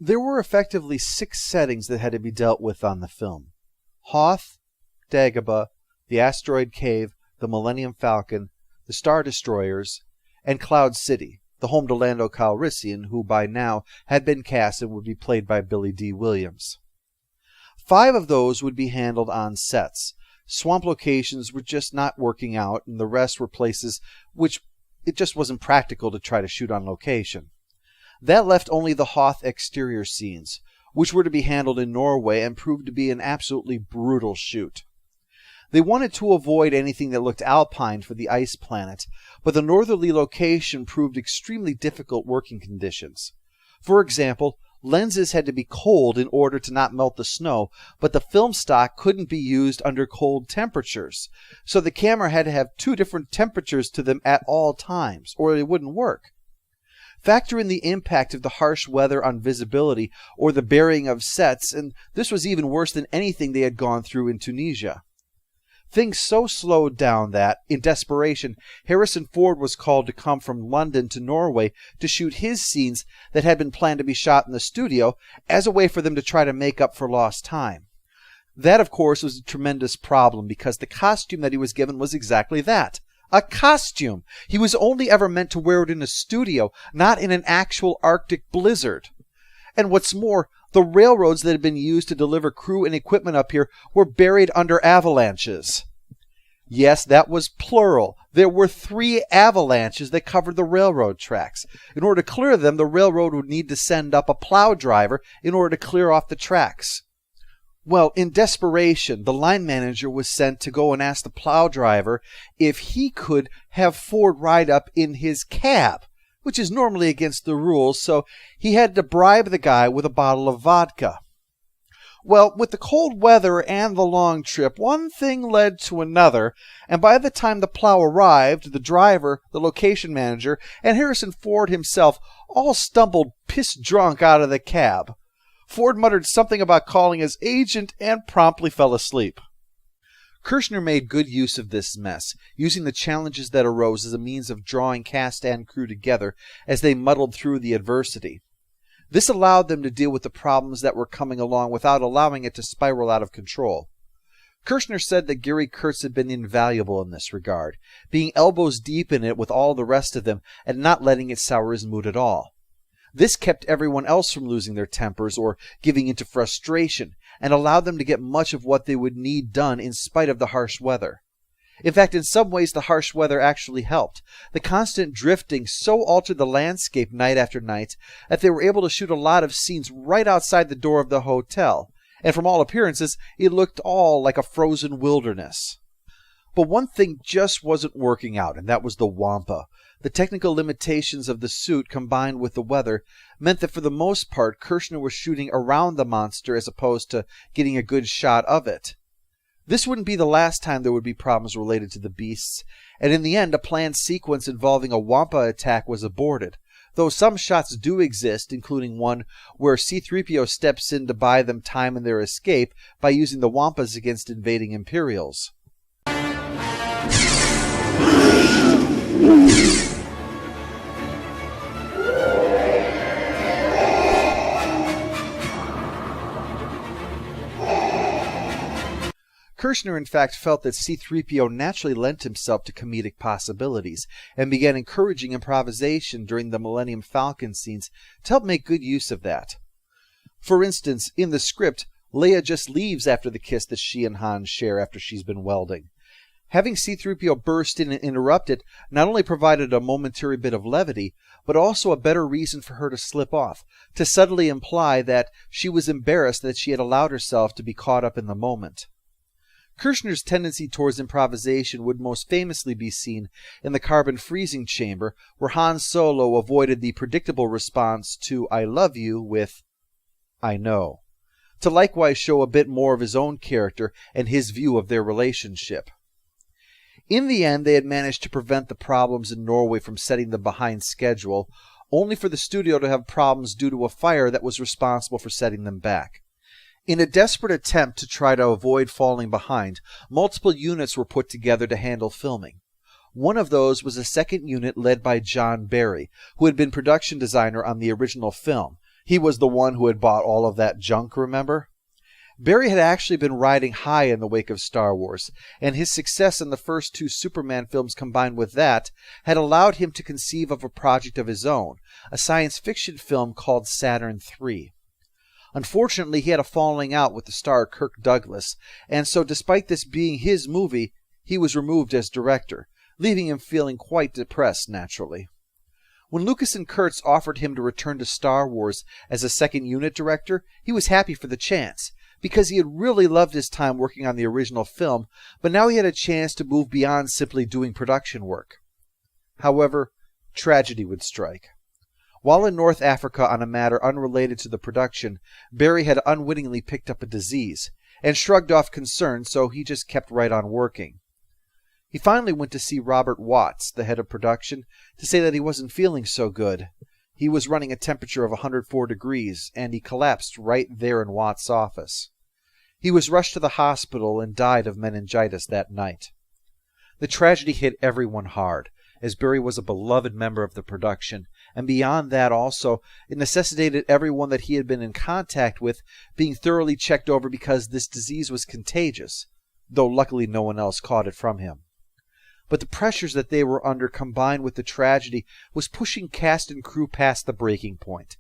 There were effectively 6 settings that had to be dealt with on the film: Hoth, Dagobah, the Asteroid Cave, the Millennium Falcon, the Star Destroyers, and Cloud City, the home to Lando Calrissian, who by now had been cast and would be played by Billy D. Williams. 5 of those would be handled on sets. Swamp locations were just not working out, and the rest were places which it just wasn't practical to try to shoot on location. That left only the Hoth exterior scenes, which were to be handled in Norway and proved to be an absolutely brutal shoot. They wanted to avoid anything that looked alpine for the ice planet, but the northerly location proved extremely difficult working conditions. For example, lenses had to be cold in order to not melt the snow, but the film stock couldn't be used under cold temperatures, so the camera had to have 2 different temperatures to them at all times, or it wouldn't work. Factor in the impact of the harsh weather on visibility or the burying of sets, and this was even worse than anything they had gone through in Tunisia. Things so slowed down that, in desperation, Harrison Ford was called to come from London to Norway to shoot his scenes that had been planned to be shot in the studio as a way for them to try to make up for lost time. That, of course, was a tremendous problem because the costume that he was given was exactly that. A costume! He was only ever meant to wear it in a studio, not in an actual Arctic blizzard. And what's more, the railroads that had been used to deliver crew and equipment up here were buried under avalanches. Yes, that was plural. There were 3 avalanches that covered the railroad tracks. In order to clear them, the railroad would need to send up a plow driver in order to clear off the tracks. Well, in desperation, the line manager was sent to go and ask the plow driver if he could have Ford ride up in his cab, which is normally against the rules, so he had to bribe the guy with a bottle of vodka. Well, with the cold weather and the long trip, one thing led to another, and by the time the plow arrived, the driver, the location manager, and Harrison Ford himself all stumbled piss-drunk out of the cab. Ford muttered something about calling his agent and promptly fell asleep. Kershner made good use of this mess, using the challenges that arose as a means of drawing cast and crew together as they muddled through the adversity. This allowed them to deal with the problems that were coming along without allowing it to spiral out of control. Kershner said that Gary Kurtz had been invaluable in this regard, being elbows deep in it with all the rest of them and not letting it sour his mood at all. This kept everyone else from losing their tempers or giving into frustration, and allowed them to get much of what they would need done in spite of the harsh weather. In fact, in some ways the harsh weather actually helped. The constant drifting so altered the landscape night after night that they were able to shoot a lot of scenes right outside the door of the hotel, and from all appearances it looked all like a frozen wilderness. But one thing just wasn't working out, and that was the Wampa. The technical limitations of the suit combined with the weather meant that for the most part Kershner was shooting around the monster as opposed to getting a good shot of it. This wouldn't be the last time there would be problems related to the beasts, and in the end a planned sequence involving a Wampa attack was aborted, though some shots do exist, including one where C-3PO steps in to buy them time in their escape by using the Wampas against invading Imperials. Kershner, in fact, felt that C-3PO naturally lent himself to comedic possibilities, and began encouraging improvisation during the Millennium Falcon scenes to help make good use of that. For instance, in the script, Leia just leaves after the kiss that she and Han share after she's been welding. Having C-3PO burst in and interrupt it not only provided a momentary bit of levity, but also a better reason for her to slip off, to subtly imply that she was embarrassed that she had allowed herself to be caught up in the moment. Kershner's tendency towards improvisation would most famously be seen in the carbon freezing chamber, where Han Solo avoided the predictable response to "I love you" with "I know," to likewise show a bit more of his own character and his view of their relationship. In the end, they had managed to prevent the problems in Norway from setting them behind schedule, only for the studio to have problems due to a fire that was responsible for setting them back. In a desperate attempt to try to avoid falling behind, multiple units were put together to handle filming. One of those was a second unit led by John Barry, who had been production designer on the original film, He was the one who had bought all of that junk, remember? Barry had actually been riding high in the wake of Star Wars, and his success in the first 2 Superman films combined with that had allowed him to conceive of a project of his own, a science fiction film called Saturn III. Unfortunately, he had a falling out with the star Kirk Douglas, and so despite this being his movie, he was removed as director, leaving him feeling quite depressed naturally. When Lucas and Kurtz offered him to return to Star Wars as a second unit director, he was happy for the chance, because he had really loved his time working on the original film, but now he had a chance to move beyond simply doing production work. However, tragedy would strike. While in North Africa on a matter unrelated to the production, Barry had unwittingly picked up a disease, and shrugged off concern, so he just kept right on working. He finally went to see Robert Watts, the head of production, to say that he wasn't feeling so good. He was running a temperature of 104 degrees, and he collapsed right there in Watts' office. He was rushed to the hospital and died of meningitis that night. The tragedy hit everyone hard, as Barry was a beloved member of the production, and beyond that also, it necessitated everyone that he had been in contact with being thoroughly checked over because this disease was contagious, though luckily no one else caught it from him. But the pressures that they were under combined with the tragedy was pushing cast and crew past the breaking point.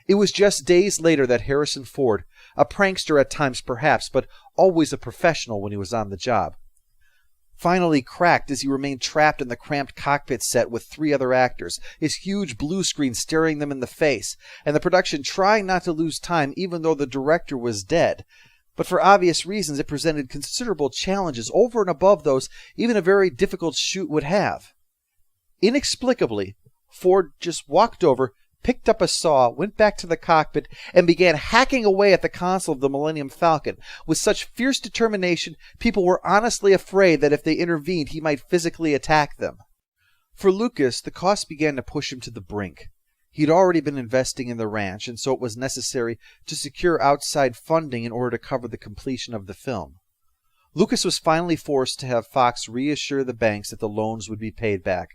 It was just days later that Harrison Ford, a prankster at times perhaps, but always a professional when he was on the job, finally cracked as he remained trapped in the cramped cockpit set with 3 other actors, his huge blue screen staring them in the face, and the production trying not to lose time even though the director was dead. But for obvious reasons, it presented considerable challenges over and above those even a very difficult shoot would have. Inexplicably, Ford just walked over, picked up a saw, went back to the cockpit, and began hacking away at the console of the Millennium Falcon with such fierce determination people were honestly afraid that if they intervened he might physically attack them. For Lucas, the cost began to push him to the brink. He'd already been investing in the ranch, and so it was necessary to secure outside funding in order to cover the completion of the film. Lucas was finally forced to have Fox reassure the banks that the loans would be paid back,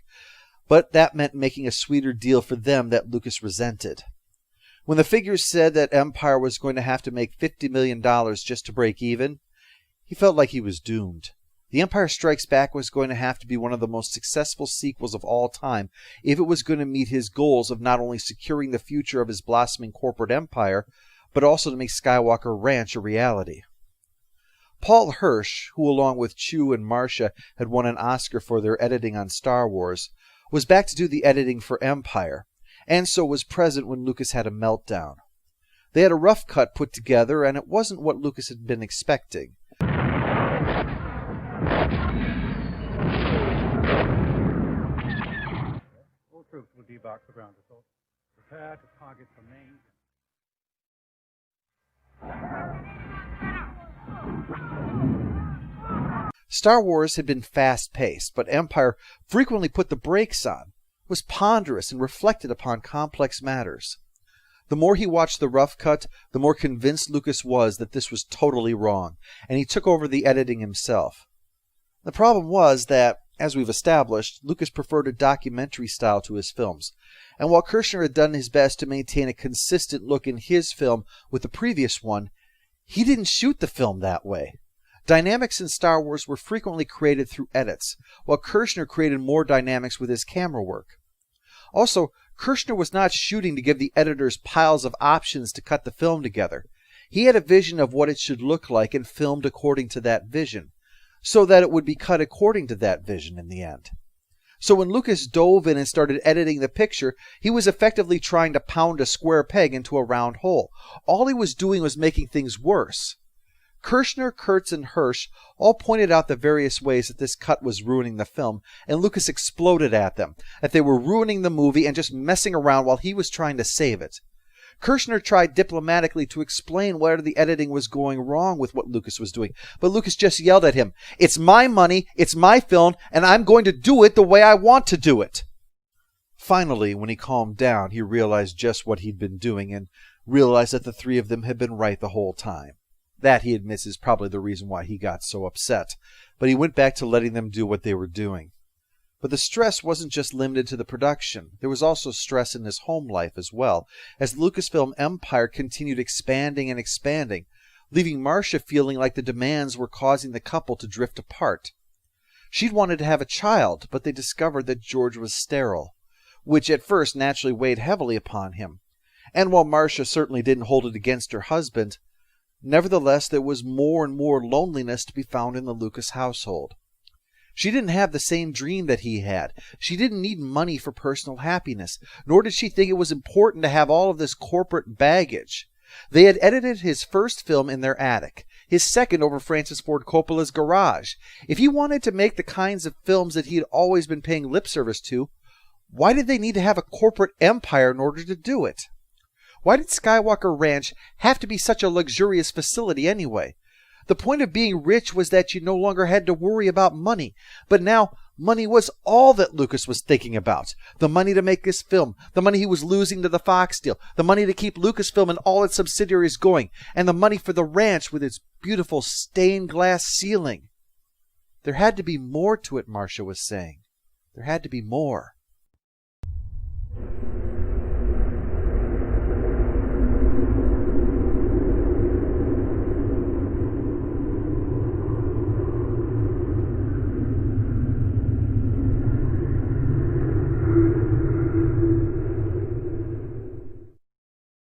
but that meant making a sweeter deal for them that Lucas resented. When the figures said that Empire was going to have to make $50 million just to break even, he felt like he was doomed. The Empire Strikes Back was going to have to be one of the most successful sequels of all time if it was going to meet his goals of not only securing the future of his blossoming corporate empire, but also to make Skywalker Ranch a reality. Paul Hirsch, who along with Chew and Marcia had won an Oscar for their editing on Star Wars, was back to do the editing for Empire, and so was present when Lucas had a meltdown. They had a rough cut put together, and it wasn't what Lucas had been expecting. All troops will debark for ground assault. Prepare to target the main. Star Wars had been fast-paced, but Empire frequently put the brakes on, was ponderous, and reflected upon complex matters. The more he watched the rough cut, the more convinced Lucas was that this was totally wrong, and he took over the editing himself. The problem was that, as we've established, Lucas preferred a documentary style to his films, and while Kershner had done his best to maintain a consistent look in his film with the previous one, he didn't shoot the film that way. Dynamics in Star Wars were frequently created through edits, while Kershner created more dynamics with his camera work. Also, Kershner was not shooting to give the editors piles of options to cut the film together. He had a vision of what it should look like and filmed according to that vision, so that it would be cut according to that vision in the end. So when Lucas dove in and started editing the picture, he was effectively trying to pound a square peg into a round hole. All he was doing was making things worse. Kershner, Kurtz, and Hirsch all pointed out the various ways that this cut was ruining the film, and Lucas exploded at them, that they were ruining the movie and just messing around while he was trying to save it. Kershner tried diplomatically to explain where the editing was going wrong with what Lucas was doing, but Lucas just yelled at him, "It's my money, it's my film, and I'm going to do it the way I want to do it." Finally, when he calmed down, he realized just what he'd been doing, and realized that the 3 of them had been right the whole time. That, he admits, is probably the reason why he got so upset, but he went back to letting them do what they were doing. But the stress wasn't just limited to the production. There was also stress in his home life as well, as the Lucasfilm empire continued expanding and expanding, leaving Marcia feeling like the demands were causing the couple to drift apart. She'd wanted to have a child, but they discovered that George was sterile, which at first naturally weighed heavily upon him. And while Marcia certainly didn't hold it against her husband, nevertheless there was more and more loneliness to be found in the Lucas household. She didn't have the same dream that he had. She didn't need money for personal happiness, nor did she think it was important to have all of this corporate baggage. They had edited his first film in their attic, his second over Francis Ford Coppola's garage. If he wanted to make the kinds of films that he had always been paying lip service to, why did they need to have a corporate empire in order to do it? Why did Skywalker Ranch have to be such a luxurious facility anyway? The point of being rich was that you no longer had to worry about money. But now, money was all that Lucas was thinking about. The money to make this film, the money he was losing to the Fox deal, the money to keep Lucasfilm and all its subsidiaries going, and the money for the ranch with its beautiful stained glass ceiling. There had to be more to it, Marcia was saying. There had to be more.